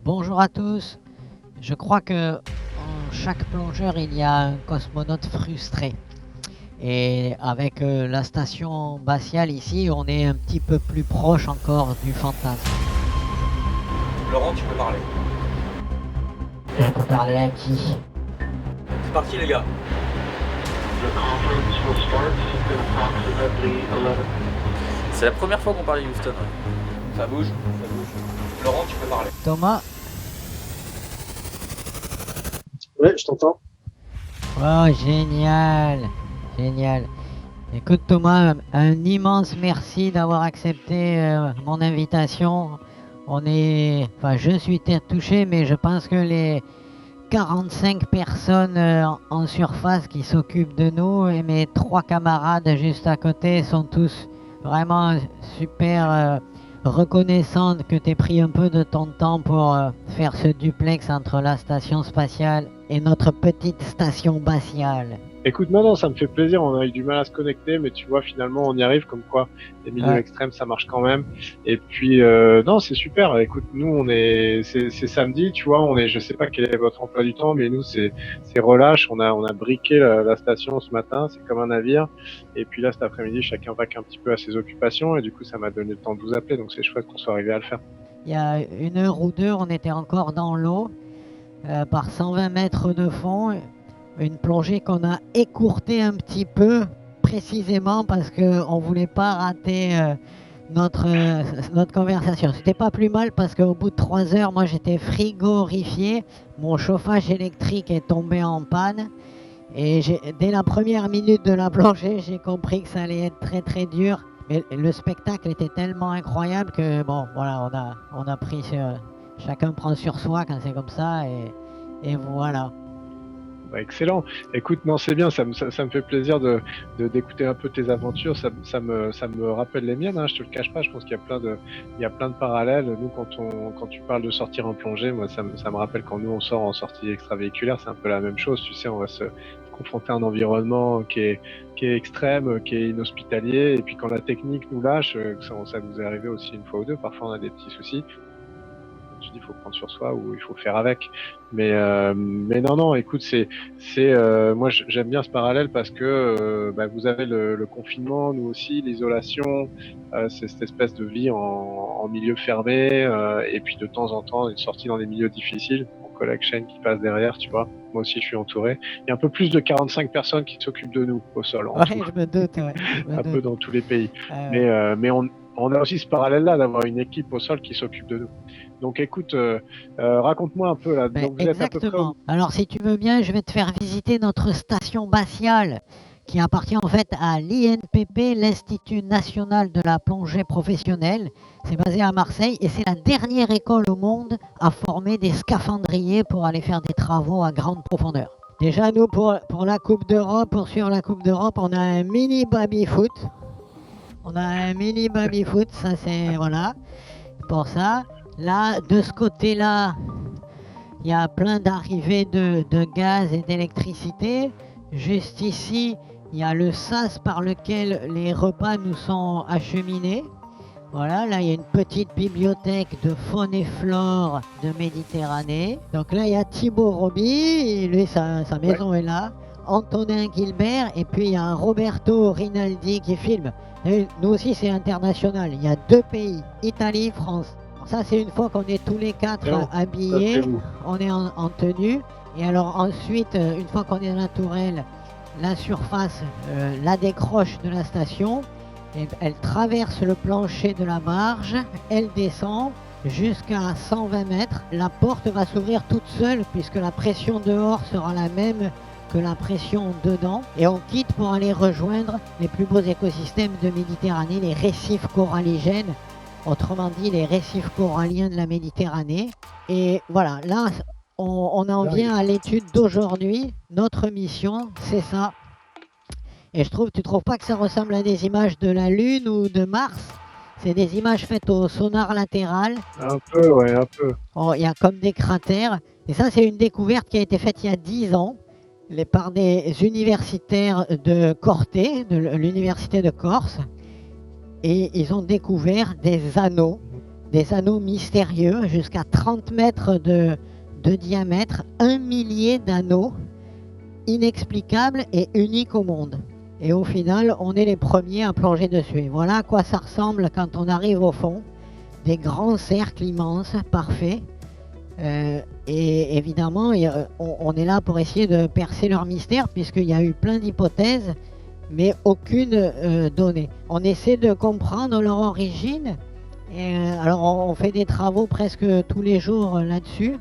Bonjour à tous. Je crois que en chaque plongeur, il y a un cosmonaute frustré. Et avec la station spatiale ici, on est un petit peu plus proche encore du fantasme. Laurent, tu peux parler. Je peux parler à qui? C'est parti les gars. C'est la première fois qu'on parle de Houston. Ça bouge, ça bouge. Laurent, tu peux parler. Thomas? Ouais, je t'entends. Oh, génial! Génial. Écoute Thomas, un immense merci d'avoir accepté mon invitation. Je suis touché, mais je pense que les 45 personnes en surface qui s'occupent de nous et mes 3 camarades juste à côté sont tous vraiment super reconnaissants que tu aies pris un peu de ton temps pour faire ce duplex entre la station spatiale et notre petite station spatiale. Écoute, non, ça me fait plaisir. On a eu du mal à se connecter, mais tu vois, finalement, on y arrive. Comme quoi, les milieux Ouais. extrêmes, ça marche quand même. Et puis, non, c'est super. Écoute, nous, c'est samedi, tu vois. Je sais pas quel est votre emploi du temps, mais nous, c'est relâche. On a briqué la station ce matin. C'est comme un navire. Et puis là, cet après-midi, chacun vaque un petit peu à ses occupations. Et du coup, ça m'a donné le temps de vous appeler. Donc, c'est chouette qu'on soit arrivé à le faire. Il y a 1 heure ou 2, on était encore dans l'eau, par 120 mètres de fond. Une plongée qu'on a écourtée un petit peu, précisément parce qu'on ne voulait pas rater notre conversation. C'était pas plus mal parce qu'au bout de 3 heures, moi j'étais frigorifié. Mon chauffage électrique est tombé en panne. Et dès la première minute de la plongée, j'ai compris que ça allait être très très dur. Mais le spectacle était tellement incroyable que bon, voilà, on a pris chacun prend sur soi quand c'est comme ça et voilà. Bah, excellent. Écoute, non, c'est bien. Ça me fait plaisir d'écouter un peu tes aventures. Ça me rappelle les miennes. Hein, je te le cache pas. Je pense qu'il y a plein de parallèles. Nous, quand tu parles de sortir en plongée, moi, ça me rappelle quand nous on sort en sortie extravéhiculaire. C'est un peu la même chose. Tu sais, on va se confronter à un environnement qui est extrême, qui est inhospitalier. Et puis quand la technique nous lâche, ça nous est arrivé aussi une fois ou deux. Parfois, on a des petits soucis. Tu dis, il faut prendre sur soi ou il faut faire avec. Mais non, écoute, moi j'aime bien ce parallèle parce que vous avez le confinement, nous aussi, l'isolation, c'est cette espèce de vie en milieu fermé, et puis de temps en temps une sortie dans des milieux difficiles. Mon collègue Shane qui passe derrière, tu vois. Moi aussi, je suis entouré. Il y a un peu plus de 45 personnes qui s'occupent de nous au sol. En tout. Je me doute, ouais. Un peu dans tous les pays. Ouais. Mais on a aussi ce parallèle-là d'avoir une équipe au sol qui s'occupe de nous. Donc écoute, raconte-moi un peu là. Ben, Donc vous êtes à peu près exactement. Alors si tu veux bien, je vais te faire visiter notre station spatiale qui appartient en fait à l'INPP, l'Institut national de la plongée professionnelle. C'est basé à Marseille et c'est la dernière école au monde à former des scaphandriers pour aller faire des travaux à grande profondeur. Déjà nous pour la Coupe d'Europe, pour suivre la Coupe d'Europe, on a un mini baby-foot. Ça c'est voilà, pour ça. Là, de ce côté-là, il y a plein d'arrivées de gaz et d'électricité. Juste ici, il y a le sas par lequel les repas nous sont acheminés. Voilà, là il y a une petite bibliothèque de faune et flore de Méditerranée. Donc là il y a Thibaut Roby, lui sa maison est là. Antonin Gilbert et puis il y a un Roberto Rinaldi qui filme. Et nous aussi c'est international, il y a 2 pays, Italie, France. Ça c'est une fois qu'on est tous les 4 habillés, on est en tenue. Et alors ensuite, une fois qu'on est dans la tourelle, la surface la décroche de la station. Et elle traverse le plancher de la barge, elle descend jusqu'à 120 mètres. La porte va s'ouvrir toute seule puisque la pression dehors sera la même que la pression dedans. Et on quitte pour aller rejoindre les plus beaux écosystèmes de Méditerranée, les récifs coralligènes. Autrement dit, les récifs coralliens de la Méditerranée. Et voilà, là, on en vient à l'étude d'aujourd'hui. Notre mission, c'est ça. Et tu trouves pas que ça ressemble à des images de la Lune ou de Mars? C'est des images faites au sonar latéral. Un peu, ouais, un peu. Il y a comme des cratères. Et ça, c'est une découverte qui a été faite il y a 10 ans par des universitaires de Corté, de l'université de Corse. Et ils ont découvert des anneaux des anneaux mystérieux jusqu'à 30 mètres de diamètre, 1 millier d'anneaux inexplicables et uniques au monde. Et au final, on est les premiers à plonger dessus. Et voilà à quoi ça ressemble quand on arrive au fond. Des grands cercles immenses, parfaits. Et évidemment, on est là pour essayer de percer leur mystère, puisqu'il y a eu plein d'hypothèses, mais aucune donnée. On essaie de comprendre leur origine. Alors on fait des travaux presque tous les jours là-dessus.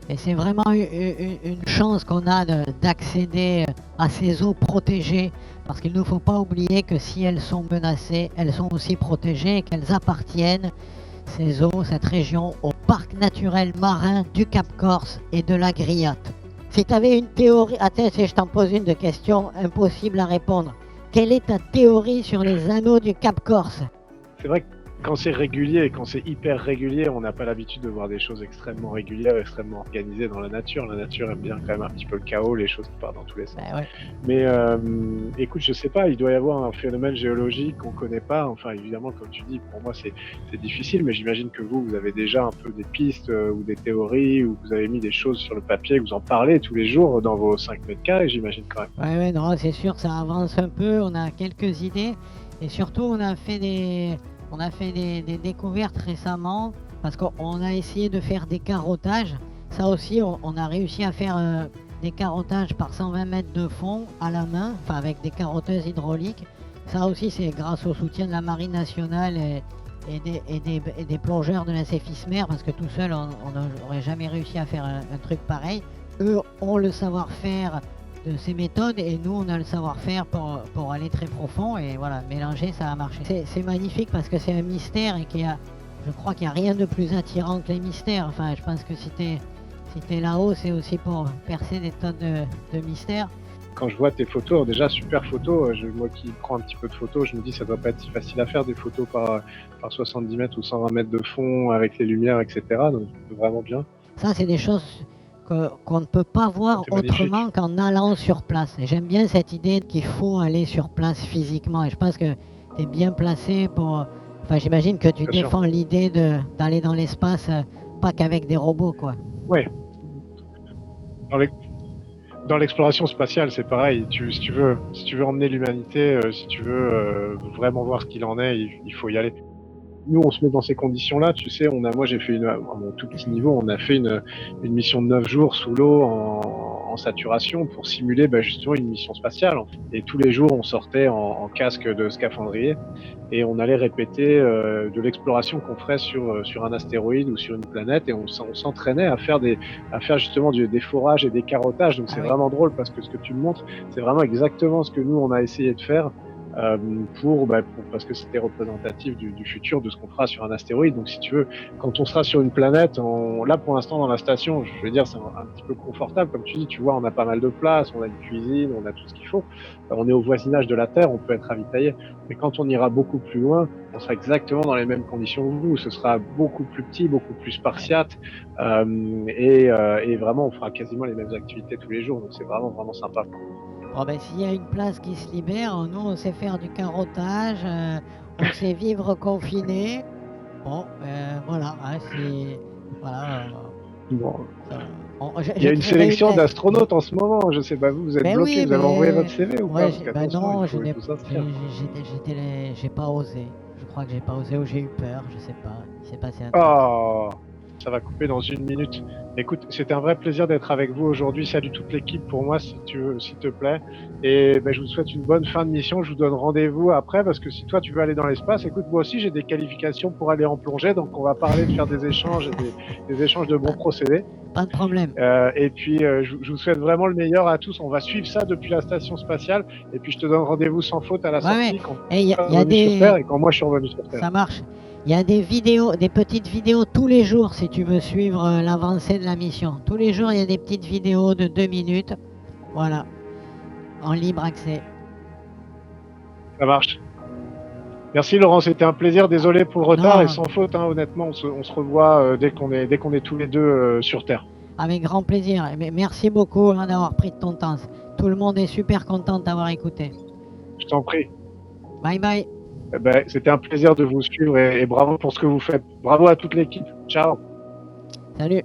Et c'est vraiment une chance qu'on a d'accéder à ces eaux protégées, parce qu'il ne faut pas oublier que si elles sont menacées, elles sont aussi protégées et qu'elles appartiennent, ces eaux, cette région, au parc naturel marin du Cap Corse et de la Griotte. Si tu avais une théorie, attends, si je t'en pose une de questions impossible à répondre, quelle est ta théorie sur les anneaux du Cap Corse? C'est vrai que quand c'est régulier et quand c'est hyper régulier, on n'a pas l'habitude de voir des choses extrêmement régulières, extrêmement organisées dans la nature. La nature aime bien quand même un petit peu le chaos, les choses qui partent dans tous les sens. Ben ouais. Mais écoute, je sais pas, il doit y avoir un phénomène géologique qu'on connaît pas. Enfin, évidemment, comme tu dis, pour moi c'est difficile, mais j'imagine que vous avez déjà un peu des pistes ou des théories, ou vous avez mis des choses sur le papier, que vous en parlez tous les jours dans vos 5 mètres carrés, j'imagine quand même. Ouais, non, c'est sûr, ça avance un peu, on a quelques idées, et surtout on a fait des découvertes récemment, parce qu'on a essayé de faire des carottages. Ça aussi, on a réussi à faire des carottages par 120 mètres de fond à la main, enfin avec des carotteuses hydrauliques. Ça aussi, c'est grâce au soutien de la Marine nationale et des plongeurs de la Cefismer, parce que tout seul, on n'aurait jamais réussi à faire un truc pareil. Eux ont le savoir-faire de ces méthodes et nous on a le savoir-faire pour aller très profond, et voilà, mélanger, ça a marché. C'est magnifique parce que c'est un mystère et je crois qu'il n'y a rien de plus attirant que les mystères. Enfin, je pense que si t'es là-haut, c'est aussi pour percer des tonnes de mystères. Quand je vois tes photos, déjà super photos, moi qui prends un petit peu de photos, je me dis ça doit pas être si facile à faire des photos par 70 mètres ou 120 mètres de fond avec les lumières, etc. Donc vraiment bien. Ça, c'est des choses qu'on ne peut pas voir autrement qu'en allant sur place. Et j'aime bien cette idée qu'il faut aller sur place physiquement. Et je pense que tu es bien placé pour... Enfin, j'imagine que tu défends l'idée d'aller dans l'espace, pas qu'avec des robots, quoi. Ouais. Dans l'exploration spatiale, c'est pareil. Si tu veux emmener l'humanité, si tu veux vraiment voir ce qu'il en est, il faut y aller. Nous, on se met dans ces conditions-là, tu sais, moi j'ai fait à mon tout petit niveau, on a fait une mission de 9 jours sous l'eau en saturation pour simuler justement une mission spatiale. Et tous les jours, on sortait en casque de scaphandrier et on allait répéter de l'exploration qu'on ferait sur un astéroïde ou sur une planète, et on s'entraînait à faire justement des forages et des carottages. Donc c'est vraiment drôle parce que ce que tu me montres, c'est vraiment exactement ce que nous on a essayé de faire. Parce que c'était représentatif du futur, de ce qu'on fera sur un astéroïde. Donc si tu veux, quand on sera sur une planète, là pour l'instant dans la station, je veux dire, c'est un petit peu confortable, comme tu dis, tu vois, on a pas mal de place, on a une cuisine, on a tout ce qu'il faut, on est au voisinage de la Terre, on peut être ravitaillé, mais quand on ira beaucoup plus loin, on sera exactement dans les mêmes conditions que vous, ce sera beaucoup plus petit, beaucoup plus spartiate, et vraiment on fera quasiment les mêmes activités tous les jours, donc c'est vraiment vraiment sympa. Bon, s'il y a une place qui se libère, nous on sait faire du carottage, on sait vivre confiné. Bon, voilà, voilà. Bon. Il y a une sélection d'astronautes en ce moment, je sais pas, vous êtes bloqué, vous avez envoyé votre CV ou pas? Non, j'ai pas osé. Je crois que j'ai pas osé, ou j'ai eu peur, je sais pas. Il s'est passé un truc. Oh, ça va couper dans 1 minute. Écoute, c'était un vrai plaisir d'être avec vous aujourd'hui. Salut toute l'équipe pour moi, si tu veux, s'il te plaît. Et je vous souhaite une bonne fin de mission. Je vous donne rendez-vous après, parce que si toi tu veux aller dans l'espace, écoute, moi aussi j'ai des qualifications pour aller en plongée, donc on va parler de faire des échanges et des échanges de bons procédés. Pas de problème. Et puis je vous souhaite vraiment le meilleur à tous. On va suivre ça depuis la station spatiale, et puis je te donne rendez-vous sans faute à la sortie quand y a sur Terre et quand moi je suis revenu sur Terre. Ça marche. Il y a des petites vidéos tous les jours si tu veux suivre l'avancée de la mission. Tous les jours, il y a des petites vidéos de 2 minutes. Voilà. En libre accès. Ça marche. Merci Laurent, c'était un plaisir. Désolé pour le retard et sans faute, hein, honnêtement, on se revoit dès qu'on est tous les deux sur Terre. Avec grand plaisir. Merci beaucoup d'avoir pris de ton temps. Tout le monde est super content d'avoir écouté. Je t'en prie. Bye bye. Ben, c'était un plaisir de vous suivre et bravo pour ce que vous faites. Bravo à toute l'équipe. Ciao. Salut.